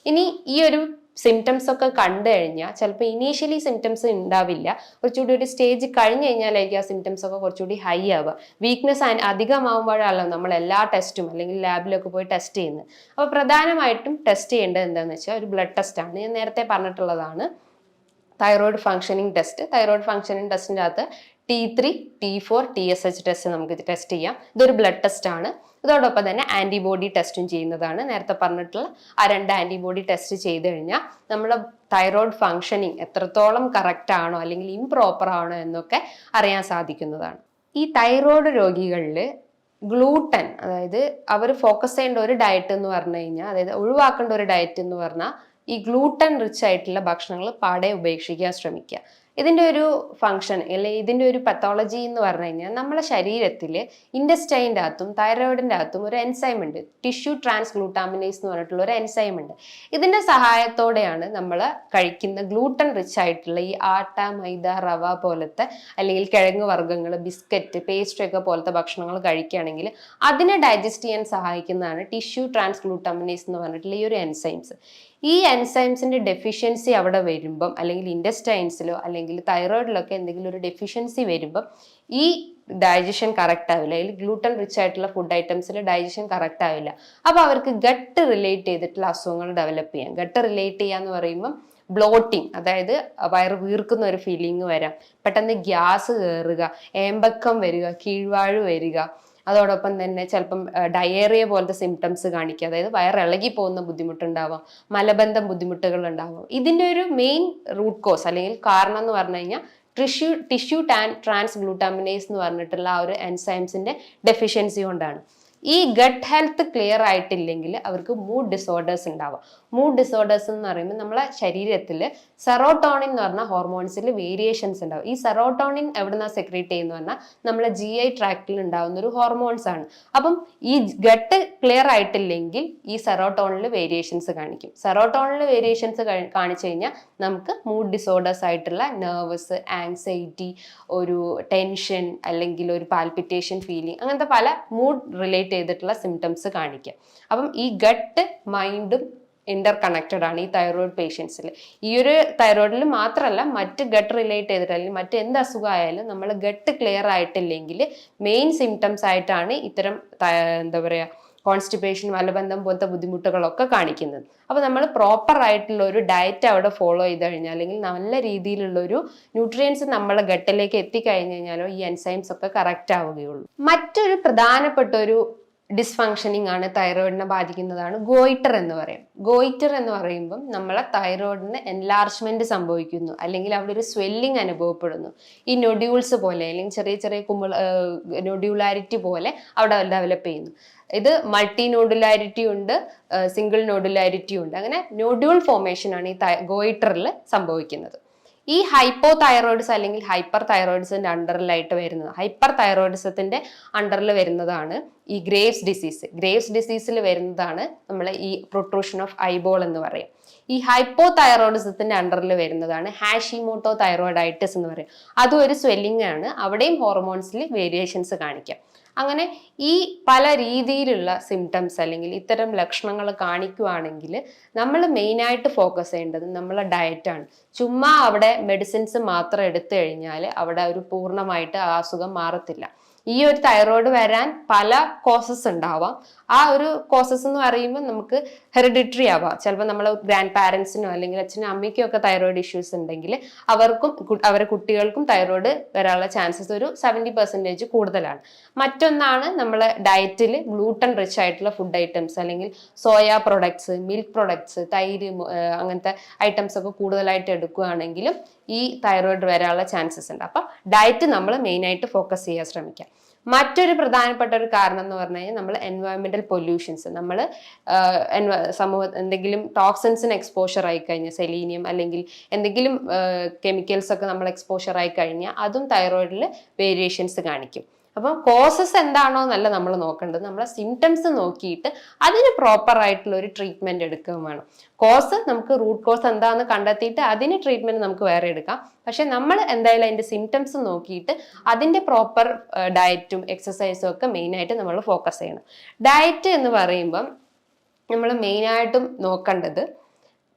ഇനി ഈ ഒരു സിംറ്റംസ് ഒക്കെ കണ്ടു കഴിഞ്ഞാൽ ചിലപ്പോൾ ഇനീഷ്യലി സിംറ്റംസ് ഉണ്ടാവില്ല, കുറച്ചുകൂടി ഒരു സ്റ്റേജ് കഴിഞ്ഞ് കഴിഞ്ഞാലായിരിക്കും ആ സിംറ്റംസ് ഒക്കെ കുറച്ചുകൂടി ഹൈ ആവുക. വീക്ക്നെസ് അധികമാകുമ്പോഴാണല്ലോ നമ്മൾ എല്ലാ ടെസ്റ്റും അല്ലെങ്കിൽ ലാബിലൊക്കെ പോയി ടെസ്റ്റ് ചെയ്യുന്നത്. അപ്പോൾ പ്രധാനമായിട്ടും ടെസ്റ്റ് ചെയ്യേണ്ടത് എന്താണെന്ന് വെച്ചാൽ ഒരു ബ്ലഡ് ടെസ്റ്റ് ആണ്. ഞാൻ നേരത്തെ പറഞ്ഞിട്ടുള്ളതാണ് thyroid functioning test. Thyroid functioning ടെസ്റ്റിൻ്റെ അകത്ത് T3, T4, TSH ടെസ്റ്റ് നമുക്ക് ടെസ്റ്റ് ചെയ്യാം. ഇതൊരു ബ്ലഡ് ടെസ്റ്റ് ആണ്. ഇതോടൊപ്പം തന്നെ ആന്റിബോഡി ടെസ്റ്റും ചെയ്യുന്നതാണ്. നേരത്തെ പറഞ്ഞിട്ടുള്ള ആ 2 ആന്റിബോഡി ടെസ്റ്റ് ചെയ്ത് കഴിഞ്ഞാൽ നമ്മുടെ തൈറോയ്ഡ് ഫങ്ഷനിങ് എത്രത്തോളം കറക്റ്റ് ആണോ അല്ലെങ്കിൽ ഇംപ്രോപ്പർ ആണോ എന്നൊക്കെ അറിയാൻ സാധിക്കുന്നതാണ്. ഈ തൈറോയ്ഡ് രോഗികളിൽ ഗ്ലൂട്ടൻ, അതായത് അവർ ഫോക്കസ് ചെയ്യേണ്ട ഒരു ഡയറ്റ് എന്ന് പറഞ്ഞു കഴിഞ്ഞാൽ, അതായത് ഒഴിവാക്കേണ്ട ഒരു ഡയറ്റ് എന്ന് പറഞ്ഞാൽ ഈ ഗ്ലൂട്ടൻ റിച്ച് ആയിട്ടുള്ള ഭക്ഷണങ്ങൾ പാടെ ഉപേക്ഷിക്കാൻ ശ്രമിക്കുക. ഇതിൻ്റെ ഒരു ഫങ്ഷൻ അല്ലെങ്കിൽ ഇതിൻ്റെ ഒരു പത്തോളജി എന്ന് പറഞ്ഞു കഴിഞ്ഞാൽ, നമ്മളെ ശരീരത്തിൽ ഇൻഡസ്റ്റൈൻ്റെ അകത്തും തൈറോയിഡിൻ്റെ അകത്തും ഒരു എൻസൈം ഉണ്ട്, ടിഷ്യൂ ട്രാൻസ് ഗ്ലൂട്ടാമിനേസ് എന്ന് പറഞ്ഞിട്ടുള്ള ഒരു എൻസൈം ഉണ്ട്. ഇതിൻ്റെ സഹായത്തോടെയാണ് നമ്മൾ കഴിക്കുന്ന ഗ്ലൂട്ടൻ റിച്ച് ആയിട്ടുള്ള ഈ ആട്ട, മൈദ, റവ പോലത്തെ അല്ലെങ്കിൽ കിഴങ്ങ് വർഗ്ഗങ്ങൾ, ബിസ്ക്കറ്റ്, പേസ്ട്രി ഒക്കെ പോലത്തെ ഭക്ഷണങ്ങൾ കഴിക്കുകയാണെങ്കിൽ അതിനെ ഡൈജസ്റ്റ് ചെയ്യാൻ സഹായിക്കുന്നതാണ് ടിഷ്യൂ ട്രാൻസ് ഗ്ലൂട്ടാമിനേസ് എന്ന് പറഞ്ഞിട്ടുള്ള ഈ ഒരു എൻസൈംസ്. ഈ എൻസൈംസിന്റെ ഡെഫിഷ്യൻസി അവിടെ വരുമ്പം, അല്ലെങ്കിൽ ഇൻഡസ്റ്റൈൻസിലോ അല്ലെങ്കിൽ തൈറോയിഡിലൊക്കെ എന്തെങ്കിലും ഒരു ഡെഫിഷ്യൻസി വരുമ്പം ഈ ഡൈജഷൻ കറക്റ്റ് ആവില്ല, അല്ലെങ്കിൽ ഗ്ലൂട്ടൻ റിച്ച് ആയിട്ടുള്ള ഫുഡ് ഐറ്റംസിൽ ഡൈജഷൻ കറക്റ്റ് ആവില്ല. അപ്പോൾ അവർക്ക് ഗട്ട് റിലേറ്റ് ചെയ്തിട്ടുള്ള അസുഖങ്ങൾ ഡെവലപ്പ് ചെയ്യാം. ഗട്ട് റിലേറ്റ് ചെയ്യാന്ന് പറയുമ്പം ബ്ലോട്ടിങ്, അതായത് വയറ് വീർക്കുന്ന ഒരു ഫീലിംഗ് വരാം, പെട്ടെന്ന് ഗ്യാസ് കയറുക, ഏമ്പക്കം വരിക, കീഴ്വാഴ് വരിക, അതോടൊപ്പം തന്നെ ചിലപ്പം ഡയേറിയ പോലത്തെ സിംറ്റംസ് കാണിക്കുക, അതായത് വയറിളകി പോകുന്ന ബുദ്ധിമുട്ടുണ്ടാവാം, മലബന്ധം ബുദ്ധിമുട്ടുകൾ ഉണ്ടാവാം. ഇതിൻ്റെ ഒരു മെയിൻ റൂട്ട് കോസ് അല്ലെങ്കിൽ കാരണം എന്ന് പറഞ്ഞു കഴിഞ്ഞാൽ ടിഷ്യൂ ട്രാൻസ് ഗ്ലൂട്ടാമിനേസ് എന്ന് പറഞ്ഞിട്ടുള്ള ആ ഒരു എൻസൈംസിന്റെ ഡെഫിഷ്യൻസി കൊണ്ടാണ്. ഈ ഗട്ട് ഹെൽത്ത് ക്ലിയർ ആയിട്ടില്ലെങ്കിൽ അവർക്ക് മൂഡ് ഡിസോർഡേഴ്സ് ഉണ്ടാവാം. മൂഡ് ഡിസോർഡേഴ്സ് എന്ന് പറയുമ്പോൾ നമ്മളെ ശരീരത്തിൽ സെറോട്ടോണിൻ എന്ന് പറഞ്ഞ ഹോർമോൺസിൽ വേരിയേഷൻസ് ഉണ്ടാവും. ഈ സെറോട്ടോണിൻ എവിടുന്ന സെക്രീറ്റ് ചെയ്യുന്ന പറഞ്ഞാൽ നമ്മളെ GI ട്രാക്റ്റിൽ ഉണ്ടാവുന്ന ഒരു ഹോർമോൺസ് ആണ്. അപ്പം ഈ ഗട്ട് ക്ലിയർ ആയിട്ടില്ലെങ്കിൽ ഈ സെറോട്ടോണിൽ വേരിയേഷൻസ് കാണിക്കും. സെറോട്ടോണിൽ വേരിയേഷൻസ് കാണിച്ചു കഴിഞ്ഞാൽ നമുക്ക് മൂഡ് ഡിസോർഡേഴ്സ് ആയിട്ടുള്ള നെർവസ്, ആങ്സൈറ്റി, ഒരു ടെൻഷൻ അല്ലെങ്കിൽ ഒരു പാൽപിറ്റേഷൻ ഫീലിംഗ്, അങ്ങനത്തെ പല മൂഡ് റിലേറ്റ് ചെയ്തിട്ടുള്ള സിംറ്റംസ് കാണിക്കുക. അപ്പം ഈ ഗട്ട് മൈൻഡും ഇന്റർ കണക്റ്റഡ് ആണ് ഈ തൈറോയിഡ് പേഷ്യൻസിൽ. ഈ ഒരു തൈറോയിഡിൽ മാത്രമല്ല, മറ്റ് ഗട്ട് റിലേറ്റ് ചെയ്തിട്ട് അല്ലെങ്കിൽ മറ്റ് എന്ത് അസുഖമായാലും നമ്മൾ ഗട്ട് ക്ലിയർ ആയിട്ടില്ലെങ്കിൽ മെയിൻ സിംറ്റംസ് ആയിട്ടാണ് ഇത്തരം എന്താ പറയുക കോൺസ്റ്റിപ്പേഷൻ, മലബന്ധം പോലത്തെ ബുദ്ധിമുട്ടുകളൊക്കെ കാണിക്കുന്നത്. അപ്പോൾ നമ്മൾ പ്രോപ്പർ ആയിട്ടുള്ള ഒരു ഡയറ്റ് അവിടെ ഫോളോ ചെയ്ത് കഴിഞ്ഞാൽ, അല്ലെങ്കിൽ നല്ല രീതിയിലുള്ള ഒരു ന്യൂട്രിയൻസ് നമ്മളെ ഗട്ടിലേക്ക് എത്തിക്കഴിഞ്ഞ് കഴിഞ്ഞാലോ ഈ എൻസൈംസ് ഒക്കെ കറക്റ്റ് ആവുകയുള്ളൂ. മറ്റൊരു പ്രധാനപ്പെട്ട ഒരു ഡിസ്ഫങ്ഷനിങ് ആണ് തൈറോയിഡിനെ ബാധിക്കുന്നതാണ് ഗോയിറ്റർ എന്ന് പറയും. ഗോയിറ്റർ എന്ന് പറയുമ്പം നമ്മളെ തൈറോയിഡിന് എൻലാർജ്മെന്റ് സംഭവിക്കുന്നു, അല്ലെങ്കിൽ അവിടെ ഒരു സ്വെല്ലിംഗ് അനുഭവപ്പെടുന്നു. ഈ നൊഡ്യൂൾസ് പോലെ അല്ലെങ്കിൽ ചെറിയ ചെറിയ നൊഡ്യൂലാരിറ്റി പോലെ അവിടെ ഡെവലപ്പ് ചെയ്യുന്നു. ഇത് മൾട്ടി നോഡുലാരിറ്റി ഉണ്ട്, സിംഗിൾ നോഡുലാരിറ്റി ഉണ്ട്. അങ്ങനെ നോഡ്യൂൾ ഫോർമേഷൻ ആണ് ഈ ഗോയിറ്ററിൽ സംഭവിക്കുന്നത്. ഈ ഹൈപ്പോ തൈറോയിഡ്സ് അല്ലെങ്കിൽ ഹൈപ്പർ തൈറോയിഡ്സിന്റെ അണ്ടറിലായിട്ട് വരുന്നത്, ഹൈപ്പർ തൈറോയിഡിസത്തിന്റെ അണ്ടറിൽ വരുന്നതാണ് ഈ ഗ്രേവ്സ് ഡിസീസ്. ഗ്രേവ്സ് ഡിസീസിൽ വരുന്നതാണ് നമ്മൾ ഈ പ്രൊട്രൂഷൻ ഓഫ് ഐബോൾ എന്ന് പറയും. ഈ ഹൈപ്പോ തൈറോയിഡിസത്തിന്റെ അണ്ടറിൽ വരുന്നതാണ് ഹാഷിമോട്ടോ തൈറോയിഡൈറ്റിസ് എന്ന് പറയും. അതും ഒരു സ്വെല്ലിംഗ് ആണ്, അവിടെയും ഹോർമോൺസിൽ വേരിയേഷൻസ് കാണിക്കാം. അങ്ങനെ ഈ പല രീതിയിലുള്ള സിംറ്റംസ് അല്ലെങ്കിൽ ഇത്തരം ലക്ഷണങ്ങൾ കാണിക്കുകയാണെങ്കിൽ നമ്മൾ മെയിനായിട്ട് ഫോക്കസ് ചെയ്യേണ്ടത് നമ്മളെ ഡയറ്റാണ്. ചുമ്മാ അവിടെ മെഡിസിൻസ് മാത്രം എടുത്തു കഴിഞ്ഞാൽ അവിടെ ഒരു പൂർണ്ണമായിട്ട് ആ അസുഖം മാറത്തില്ല. ഈ ഒരു തൈറോയ്ഡ് വരാൻ പല കോസസ് ഉണ്ടാവാം. ആ ഒരു കോസസ് എന്ന് പറയുമ്പോൾ നമുക്ക് ഹെറിഡിറ്ററി ആവാം. ചിലപ്പോൾ നമ്മളെ ഗ്രാൻഡ് പാരൻസിനോ അല്ലെങ്കിൽ അച്ഛനും അമ്മയ്ക്കും ഒക്കെ തൈറോയ്ഡ് ഇഷ്യൂസ് ഉണ്ടെങ്കിൽ അവർക്കും അവരുടെ കുട്ടികൾക്കും തൈറോയ്ഡ് വരാനുള്ള ചാൻസസ് ഒരു 70% കൂടുതലാണ്. മറ്റൊന്നാണ് നമ്മളെ ഡയറ്റിൽ ഗ്ലൂട്ടൻ റിച്ച് ആയിട്ടുള്ള ഫുഡ് ഐറ്റംസ് അല്ലെങ്കിൽ സോയ പ്രൊഡക്ട്സ്, മിൽക്ക് പ്രൊഡക്ട്സ്, തൈര് അങ്ങനത്തെ ഐറ്റംസ് ഒക്കെ കൂടുതലായിട്ട് എടുക്കുകയാണെങ്കിലും ഈ തൈറോയ്ഡ് വരാനുള്ള ചാൻസസ് ഉണ്ട്. അപ്പം ഡയറ്റ് നമ്മൾ മെയിനായിട്ട് ഫോക്കസ് ചെയ്യാൻ ശ്രമിക്കാം. മറ്റൊരു പ്രധാനപ്പെട്ട ഒരു കാരണം എന്ന് പറഞ്ഞു കഴിഞ്ഞാൽ നമ്മൾ എൻവയോൺമെന്റൽ പൊല്യൂഷൻസ്, നമ്മൾ എന്തെങ്കിലും ടോക്സിൻസിന് എക്സ്പോഷർ ആയി കഴിഞ്ഞാൽ, സെലീനിയം അല്ലെങ്കിൽ എന്തെങ്കിലും കെമിക്കൽസ് ഒക്കെ നമ്മൾ എക്സ്പോഷർ ആയി കഴിഞ്ഞാൽ അതും തൈറോയിഡിൽ വേരിയേഷൻസ് കാണിക്കും. അപ്പം കോസസ് എന്താണോ എന്നല്ല നമ്മൾ നോക്കേണ്ടത്, നമ്മളെ സിംറ്റംസ് നോക്കിയിട്ട് അതിന് പ്രോപ്പർ ആയിട്ടുള്ള ഒരു ട്രീറ്റ്മെന്റ് എടുക്കുകയും വേണം. കോസ് നമുക്ക് റൂട്ട് കോസ് എന്താണെന്ന് കണ്ടെത്തിയിട്ട് അതിന് ട്രീറ്റ്മെന്റ് നമുക്ക് വേറെ എടുക്കാം. പക്ഷെ നമ്മൾ എന്തായാലും അതിന്റെ സിംറ്റംസ് നോക്കിയിട്ട് അതിന്റെ പ്രോപ്പർ ഡയറ്റും എക്സസൈസും ഒക്കെ മെയിനായിട്ട് നമ്മൾ ഫോക്കസ് ചെയ്യണം. ഡയറ്റ് എന്ന് പറയുമ്പം നമ്മൾ മെയിനായിട്ടും നോക്കേണ്ടത്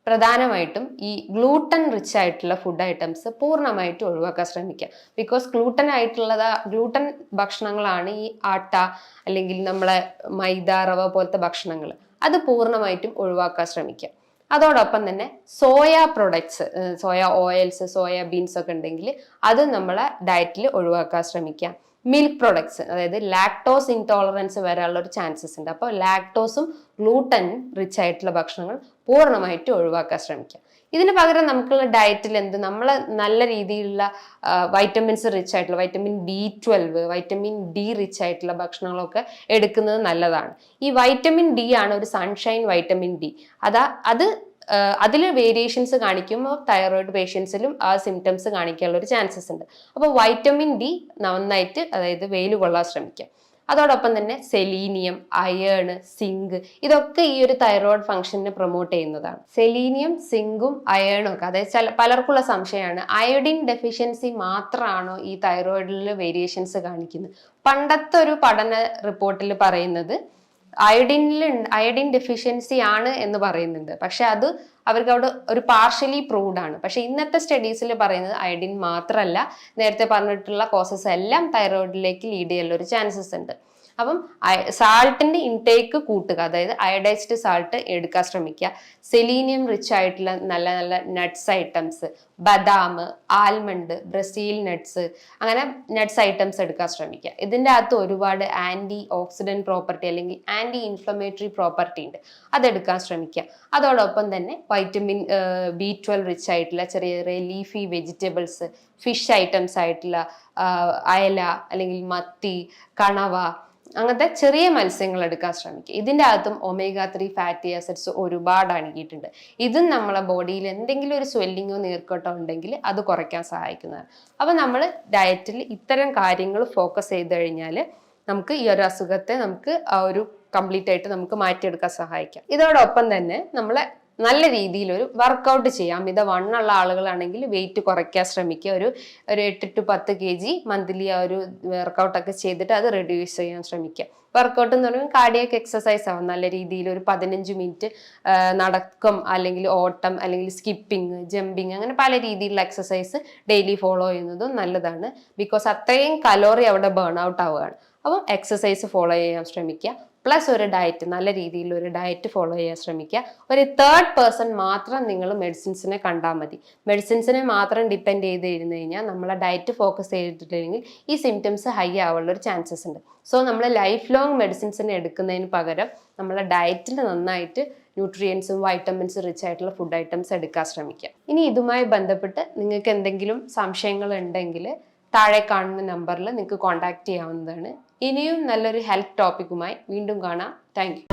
പ്രധാനമായിട്ടും ഈ ഗ്ലൂട്ടൻ റിച്ച് ആയിട്ടുള്ള ഫുഡ് ഐറ്റംസ് പൂർണ്ണമായിട്ടും ഒഴിവാക്കാൻ ശ്രമിക്കുക. ബിക്കോസ് ഗ്ലൂട്ടൻ ഭക്ഷണങ്ങളാണ് ഈ ആട്ട അല്ലെങ്കിൽ നമ്മളെ മൈദ, റവ പോലത്തെ ഭക്ഷണങ്ങൾ. അത് പൂർണ്ണമായിട്ടും ഒഴിവാക്കാൻ ശ്രമിക്കുക. അതോടൊപ്പം തന്നെ soya products, soya oils, soya beans ഒക്കെ ഉണ്ടെങ്കിൽ അത് നമ്മളെ ഡയറ്റിൽ ഒഴിവാക്കാൻ ശ്രമിക്കാം. മിൽക്ക് പ്രൊഡക്ട്സ്, അതായത് ലാക്ടോസ് ഇൻടോളറൻസ് വരാനുള്ള ഒരു ചാൻസസ് ഉണ്ട്. അപ്പോൾ ലാക്ടോസും ഗ്ലൂട്ടനും റിച്ച് ആയിട്ടുള്ള ഭക്ഷണങ്ങൾ പൂർണ്ണമായിട്ട് ഒഴിവാക്കാൻ ശ്രമിക്കാം. ഇതിന് പകരം നമുക്കുള്ള ഡയറ്റിൽ നമ്മൾ നല്ല രീതിയിലുള്ള വൈറ്റമിൻസ് റിച്ച് ആയിട്ടുള്ള vitamin B12, vitamin D rich ആയിട്ടുള്ള ഭക്ഷണങ്ങളൊക്കെ എടുക്കുന്നത് നല്ലതാണ്. ഈ വൈറ്റമിൻ D ആണ് ഒരു സൺഷൈൻ വൈറ്റമിൻ D. അത് അതിൽ വേരിയേഷൻസ് കാണിക്കുമ്പോൾ തൈറോയിഡ് പേഷ്യൻസിലും ആ സിംറ്റംസ് കാണിക്കാനുള്ള ഒരു ചാൻസസ് ഉണ്ട്. അപ്പോൾ വൈറ്റമിൻ D നന്നായിട്ട്, അതായത് വെയിൽ കൊള്ളാൻ ശ്രമിക്കാം. അതോടൊപ്പം തന്നെ സെലീനിയം, അയേൺ, സിങ്ക് ഇതൊക്കെ ഈ ഒരു തൈറോയിഡ് ഫംഗ്ഷനെ പ്രൊമോട്ട് ചെയ്യുന്നതാണ്. സെലീനിയം, സിങ്കും അയേണും ഒക്കെ, അതായത് പലർക്കുള്ള സംശയമാണ് അയോഡിൻ ഡെഫിഷ്യൻസി മാത്രമാണോ ഈ തൈറോയിഡിൽ വേരിയേഷൻസ് കാണിക്കുന്നത്. പണ്ടത്തെ ഒരു പഠന റിപ്പോർട്ടിൽ പറയുന്നത് അയഡിൻ ഡെഫിഷ്യൻസി ആണ് എന്ന് പറയുന്നുണ്ട്. പക്ഷെ അത് അവർക്ക് അവിടെ ഒരു പാർഷ്യലി പ്രൂവ്ഡ് ആണ്. പക്ഷെ ഇന്നത്തെ സ്റ്റഡീസിൽ പറയുന്നത് അയഡിൻ മാത്രമല്ല, നേരത്തെ പറഞ്ഞിട്ടുള്ള കോസസ് എല്ലാം തൈറോയിഡിലേക്ക് ലീഡ് ചെയ്യാനുള്ള ഒരു ചാൻസസ് ഉണ്ട്. അപ്പം സാൾട്ടിന്റെ ഇൻടേക്ക് കൂട്ടുക, അതായത് അയഡൈസ്ഡ് സാൾട്ട് എടുക്കാൻ ശ്രമിക്കുക. സെലീനിയം റിച്ച് ആയിട്ടുള്ള നല്ല നല്ല നട്ട്സ് ഐറ്റംസ്, ബദാം, ആൽമണ്ട്, ബ്രസീൽ നട്ട്സ്, അങ്ങനെ നട്ട്സ് ഐറ്റംസ് എടുക്കാൻ ശ്രമിക്കുക. ഇതിൻ്റെ അകത്ത് ഒരുപാട് ആന്റി ഓക്സിഡന്റ് പ്രോപ്പർട്ടി അല്ലെങ്കിൽ ആന്റി ഇൻഫ്ലമേറ്ററി പ്രോപ്പർട്ടി ഉണ്ട്, അതെടുക്കാൻ ശ്രമിക്കുക. അതോടൊപ്പം തന്നെ വൈറ്റമിൻ B12 റിച്ച് ആയിട്ടുള്ള ചെറിയ ചെറിയ ലീഫി വെജിറ്റബിൾസ്, ഫിഷ് ഐറ്റംസ് ആയിട്ടുള്ള അയല അല്ലെങ്കിൽ മത്തി, കണവ, അങ്ങനത്തെ ചെറിയ മത്സ്യങ്ങൾ എടുക്കാൻ ശ്രമിക്കുക. ഇതിൻ്റെ അകത്തും omega-3 ഫാറ്റി ആസിഡ്സ് ഒരുപാട് അടങ്ങിയിട്ടുണ്ട്. ഇതും നമ്മളെ ബോഡിയിൽ എന്തെങ്കിലും ഒരു സ്വെല്ലിങ്ങോ നീർക്കെട്ടോ ഉണ്ടെങ്കിൽ അത് കുറയ്ക്കാൻ സഹായിക്കുന്നതാണ്. അപ്പോൾ നമ്മൾ ഡയറ്റിൽ ഇത്തരം കാര്യങ്ങൾ ഫോക്കസ് ചെയ്ത് കഴിഞ്ഞാൽ നമുക്ക് ഈ ഒരു അസുഖത്തെ നമുക്ക് ആ ഒരു കംപ്ലീറ്റ് ആയിട്ട് നമുക്ക് മാറ്റിയെടുക്കാൻ സഹായിക്കാം. ഇതോടൊപ്പം തന്നെ നമ്മളെ നല്ല രീതിയിൽ ഒരു വർക്കൗട്ട് ചെയ്യാം. വണ്ണുള്ള ആളുകളാണെങ്കിൽ വെയിറ്റ് കുറയ്ക്കാൻ ശ്രമിക്കുക. ഒരു 8 to 10 kg മന്ത്ലി ആ ഒരു വർക്കൗട്ടൊക്കെ ചെയ്തിട്ട് അത് റെഡ്യൂസ് ചെയ്യാൻ ശ്രമിക്കുക. വർക്കൗട്ട് എന്ന് പറയുമ്പോൾ കാർഡിയക് എക്സസൈസ് ആവും. നല്ല രീതിയിൽ ഒരു 15 മിനിറ്റ് നടക്കം, അല്ലെങ്കിൽ ഓട്ടം, അല്ലെങ്കിൽ സ്കിപ്പിംഗ്, ജമ്പിങ്, അങ്ങനെ പല രീതിയിലുള്ള എക്സസൈസ് ഡെയിലി ഫോളോ ചെയ്യുന്നതും നല്ലതാണ്. ബിക്കോസ് അത്രയും കലോറി അവിടെ ബേൺ ഔട്ട് ആവുകയാണ്. അപ്പം എക്സസൈസ് ഫോളോ ചെയ്യാൻ ശ്രമിക്കുക. പ്ലസ് ഒരു ഡയറ്റ്, നല്ല രീതിയിൽ ഒരു ഡയറ്റ് ഫോളോ ചെയ്യാൻ ശ്രമിക്കുക. ഒരു തേർഡ് പേഴ്സൺ മാത്രം നിങ്ങൾ മെഡിസിൻസിനെ കണ്ടാൽ മതി. മെഡിസിൻസിനെ മാത്രം ഡിപ്പെൻഡ് ചെയ്തിരുന്നു കഴിഞ്ഞാൽ നമ്മളെ ഡയറ്റ് ഫോക്കസ് ചെയ്തിട്ടില്ലെങ്കിൽ ഈ സിംറ്റംസ് ഹൈ ആവാനുള്ള ഒരു ചാൻസസ് ഉണ്ട്. സോ നമ്മൾ ലൈഫ് ലോങ് മെഡിസിൻസിനെ എടുക്കുന്നതിന് പകരം നമ്മളെ ഡയറ്റിൽ നന്നായിട്ട് ന്യൂട്രിയൻസും വൈറ്റമിൻസും റിച്ച് ആയിട്ടുള്ള ഫുഡ് ഐറ്റംസ് എടുക്കാൻ ശ്രമിക്കുക. ഇനി ഇതുമായി ബന്ധപ്പെട്ട് നിങ്ങൾക്ക് എന്തെങ്കിലും സംശയങ്ങൾ ഉണ്ടെങ്കിൽ താഴെ കാണുന്ന നമ്പറിൽ നിങ്ങൾക്ക് കോൺടാക്ട് ചെയ്യാവുന്നതാണ്. ഇനിയും നല്ലൊരു ഹെൽത്ത് ടോപ്പിക്കുമായി വീണ്ടും കാണാം. Thank you.